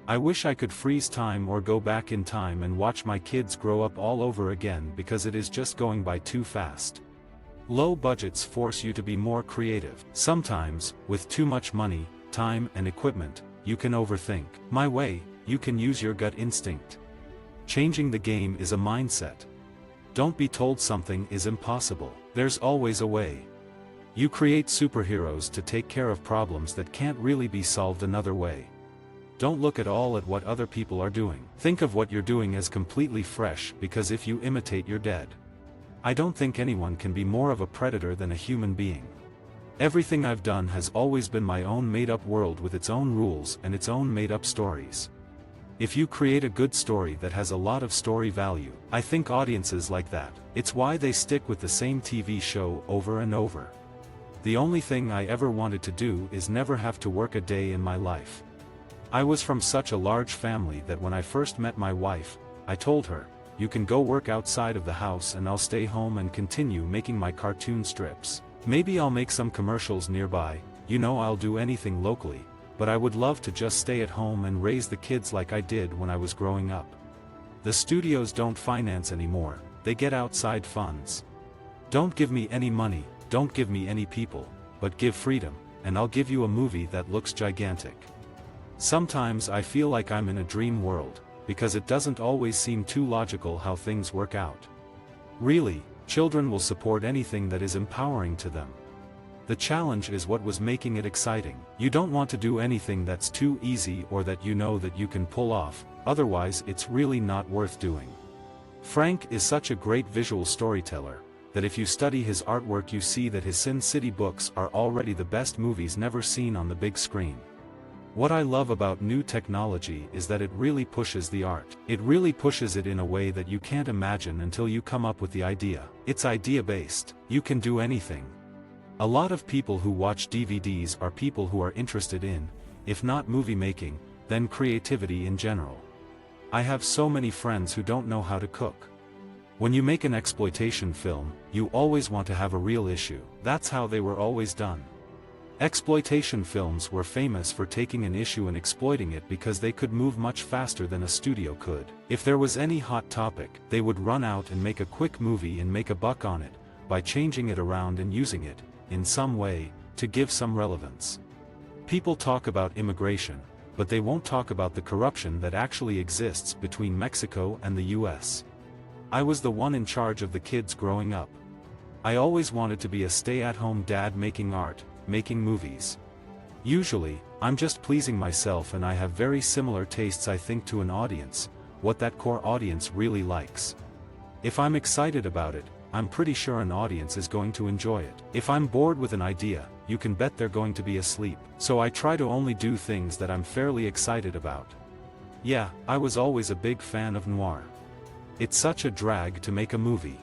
I wish I could freeze time or go back in time and watch my kids grow up all over again because it is just going by too fast. Low budgets force you to be more creative. Sometimes, with too much money, time and equipment, you can overthink. My way, you can use your gut instinct. Changing the game is a mindset. Don't be told something is impossible. There's always a way. You create superheroes to take care of problems that can't really be solved another way. Don't look at what other people are doing. Think of what you're doing as completely fresh, because if you imitate, you're dead. I don't think anyone can be more of a predator than a human being. Everything I've done has always been my own made-up world with its own rules and its own made-up stories. If you create a good story that has a lot of story value, I think audiences like that. It's why they stick with the same TV show over and over. The only thing I ever wanted to do is never have to work a day in my life. I was from such a large family that when I first met my wife, I told her, "You can go work outside of the house and I'll stay home and continue making my cartoon strips. Maybe I'll make some commercials nearby, I'll do anything locally, but I would love to just stay at home and raise the kids like I did when I was growing up." The studios don't finance anymore, they get outside funds. Don't give me any money, don't give me any people, but give freedom, and I'll give you a movie that looks gigantic. Sometimes I feel like I'm in a dream world, because it doesn't always seem too logical how things work out. Really, children will support anything that is empowering to them. The challenge is what was making it exciting. You don't want to do anything that's too easy or that that you can pull off, otherwise it's really not worth doing. Frank is such a great visual storyteller, that if you study his artwork you see that his Sin City books are already the best movies never seen on the big screen. What I love about new technology is that it really pushes the art. It really pushes it in a way that you can't imagine until you come up with the idea. It's idea-based. You can do anything. A lot of people who watch DVDs are people who are interested in, if not movie making, then creativity in general. I have so many friends who don't know how to cook. When you make an exploitation film, you always want to have a real issue. That's how they were always done. Exploitation films were famous for taking an issue and exploiting it because they could move much faster than a studio could. If there was any hot topic, they would run out and make a quick movie and make a buck on it, by changing it around and using it, in some way, to give some relevance. People talk about immigration, but they won't talk about the corruption that actually exists between Mexico and the US. I was the one in charge of the kids growing up. I always wanted to be a stay-at-home dad making art, making movies. Usually, I'm just pleasing myself and I have very similar tastes I think to an audience, what that core audience really likes. If I'm excited about it, I'm pretty sure an audience is going to enjoy it. If I'm bored with an idea, you can bet they're going to be asleep. So I try to only do things that I'm fairly excited about. Yeah, I was always a big fan of noir. It's such a drag to make a movie.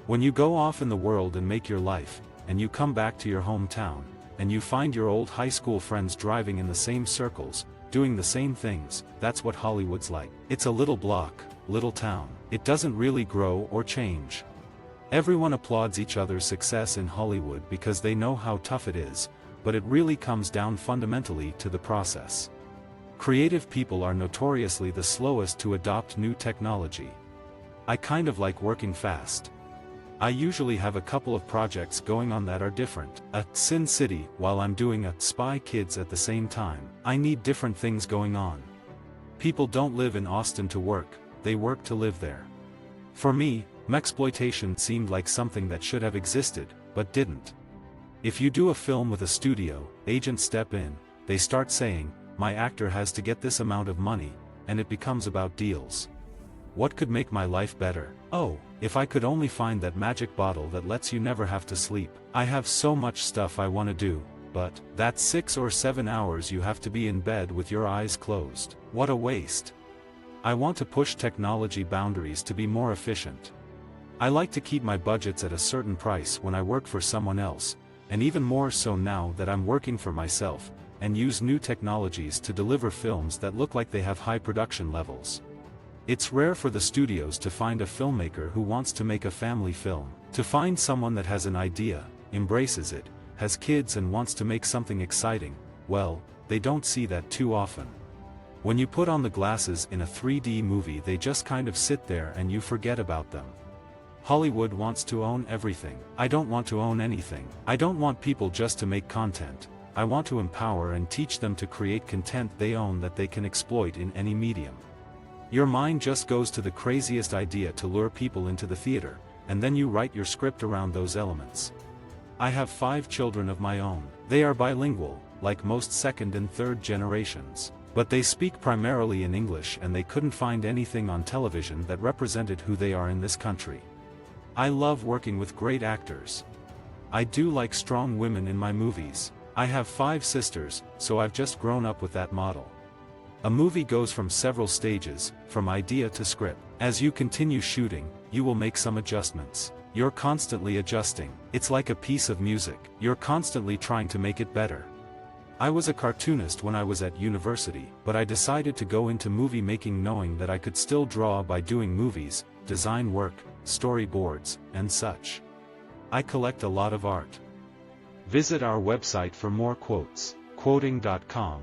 When you go off in the world and make your life, and you come back to your hometown, and you find your old high school friends driving in the same circles, doing the same things, that's what Hollywood's like. It's a little block, little town. It doesn't really grow or change. Everyone applauds each other's success in Hollywood because they know how tough it is, but it really comes down fundamentally to the process. Creative people are notoriously the slowest to adopt new technology. I kind of like working fast. I usually have a couple of projects going on that are different. At Sin City, while I'm doing a Spy Kids at the same time, I need different things going on. People don't live in Austin to work, they work to live there. For me, mexploitation seemed like something that should have existed, but didn't. If you do a film with a studio, agents step in, they start saying, "My actor has to get this amount of money," and it becomes about deals. What could make my life better? Oh, if I could only find that magic bottle that lets you never have to sleep. I have so much stuff I want to do, but that's 6 or 7 hours you have to be in bed with your eyes closed. What a waste. I want to push technology boundaries to be more efficient. I like to keep my budgets at a certain price when I work for someone else, and even more so now that I'm working for myself, and use new technologies to deliver films that look like they have high production levels. It's rare for the studios to find a filmmaker who wants to make a family film. To find someone that has an idea, embraces it, has kids and wants to make something exciting, well, they don't see that too often. When you put on the glasses in a 3D movie, they just kind of sit there and you forget about them. Hollywood wants to own everything. I don't want to own anything. I don't want people just to make content. I want to empower and teach them to create content they own that they can exploit in any medium. Your mind just goes to the craziest idea to lure people into the theater, and then you write your script around those elements. I have 5 children of my own. They are bilingual, like most second and third generations. But they speak primarily in English, and they couldn't find anything on television that represented who they are in this country. I love working with great actors. I do like strong women in my movies. I have 5 sisters, so I've just grown up with that model. A movie goes from several stages, from idea to script. As you continue shooting, you will make some adjustments. You're constantly adjusting. It's like a piece of music. You're constantly trying to make it better. I was a cartoonist when I was at university, but I decided to go into movie making knowing that I could still draw by doing movies, design work, storyboards, and such. I collect a lot of art. Visit our website for more quotes, quoting.com.